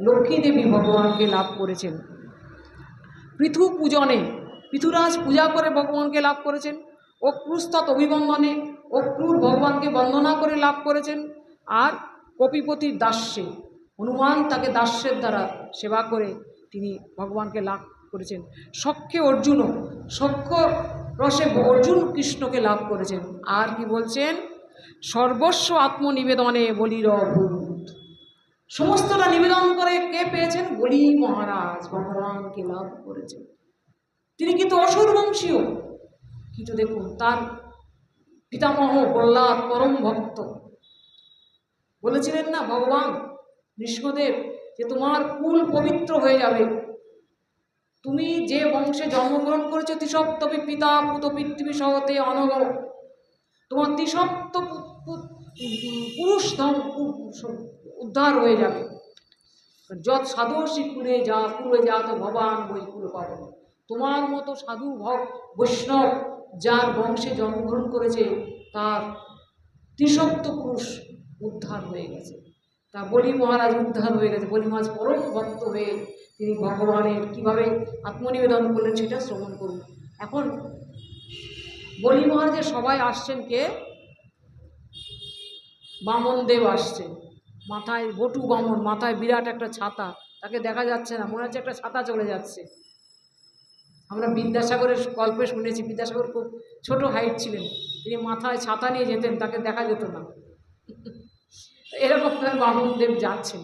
লক্ষ্মী দেবী ভগবানকে লাভ করেছেন। পৃথু পূজনে পৃথুরাজ পূজা করে ভগবানকে লাভ করেছেন। অক্রুস্তৎ অভিবন্দনে অক্রুর ভগবানকে বন্দনা করে লাভ করেছেন। আর কপিপতির দাস্যে হনুমান তাকে দাস্যের দ্বারা সেবা করে তিনি ভগবানকে লাভ করেছেন। সখ্যে অর্জুনও সখ্য রসে অর্জুন কৃষ্ণকে লাভ করেছেন। আর কি বলছেন, সর্বস্ব আত্মনিবেদনে বলির অভূত। সমস্তটা নিবেদন করে কে পেয়েছেন? বলি মহারাজ ভগবানকে লাভ করেছেন। তিনি কিন্তু অসুর বংশীয়, কিন্তু দেখুন তার পিতামহ প্রহ্লাদ পরম ভক্ত বলেছিলেন না ভগবান নৃসিংহদেব যে তোমার কুল পবিত্র হয়ে যাবে, তুমি যে বংশে জন্মগ্রহণ করেছো তিসপ্তপি পিতা পুত পৃথিবী সহতে অনগ, তোমার তিসপ্ত পুরুষ উদ্ধার হয়ে যাবে। যত সাধুষী কুলে যা তো ভগবান বই কুল পাবো। তোমার মতো সাধু বৈষ্ণব যার বংশে জন্মগ্রহণ করেছে তার ত্রিসপ্ত পুরুষ উদ্ধার হয়ে গেছে। তা বলি মহারাজ উদ্ধার হয়ে গেছে। বলি মহারাজ পরম ভক্ত হয়ে তিনি ভগবানের কীভাবে আত্মনিবেদন করলেন সেটা শ্রবণ করুন। এখন বলি মহারাজের সবাই আসছেন কে? বামনদেব আসছেন, মাথায় বটু বামন, মাথায় বিরাট একটা ছাতা, তাকে দেখা যাচ্ছে না, মনে হচ্ছে একটা ছাতা চলে যাচ্ছে। আমরা বিদ্যাসাগরের গল্পে শুনেছি, বিদ্যাসাগর খুব ছোট হাইট ছিলেন, তিনি মাথায় ছাতা নিয়ে যেতেন, তাকে দেখা যেত না। এরকম বামনদেব যাচ্ছেন।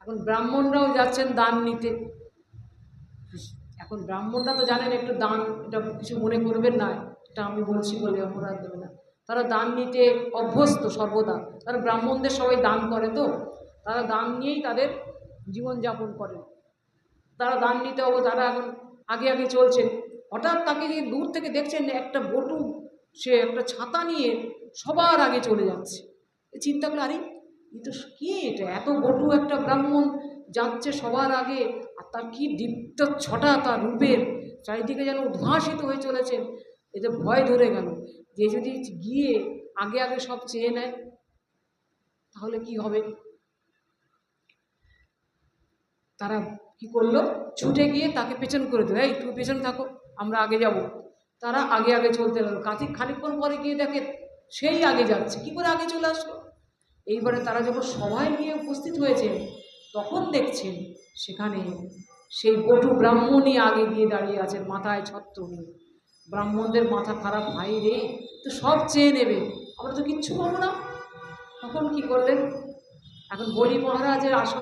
এখন ব্রাহ্মণরাও যাচ্ছেন দান নিতে। এখন ব্রাহ্মণরা তো জানেন একটু দান, এটা কিছু মনে করবেন না, এটা আমি বলছি বলে অপরাধ দেবে না, তারা দান নিতে অভ্যস্ত সর্বদা। তারা ব্রাহ্মণদের সবাই দান করে, তো তারা দান নিয়েই তাদের জীবনযাপন করে। তারা দান নিতে তারা এখন আগে আগে চলছেন। হঠাৎ তাকে যে দূর থেকে দেখছেন একটা বটু, সে একটা ছাতা নিয়ে সবার আগে চলে যাচ্ছে। চিন্তা করলে আরে এই তো কি, এটা এত বটু একটা ব্রাহ্মণ যাচ্ছে সবার আগে, আর তার কি দীপ্ত ছটা তার রূপের, চারিদিকে যেন উদ্ভাসিত হয়ে চলেছেন। এতে ভয় ধরে গেল যে যদি গিয়ে আগে আগে সব চেয়ে নেয় তাহলে কি হবে। তারা কি করলো, ছুটে গিয়ে তাকে পেছন করে দিল, এই তুমি পেছন থাকো, আমরা আগে যাব। তারা আগে আগে চলতে লাগলো। খানিকক্ষণ পরে গিয়ে দেখে সেই আগে যাচ্ছে, কি করে আগে চলে আসলো। এইবারে তারা যখন সবাই নিয়ে উপস্থিত হয়েছে তখন দেখছেন সেখানে সেই বটু ব্রাহ্মণই আগে গিয়ে দাঁড়িয়ে আছেন, মাথায় ছত্র নিয়ে। ব্রাহ্মণদের মাথা খারাপ, ভাই রে তো সব চেয়ে নেবে, আমরা তো কিচ্ছু পাবো না। তখন কি করলেন, এখন বলি মহারাজের আসন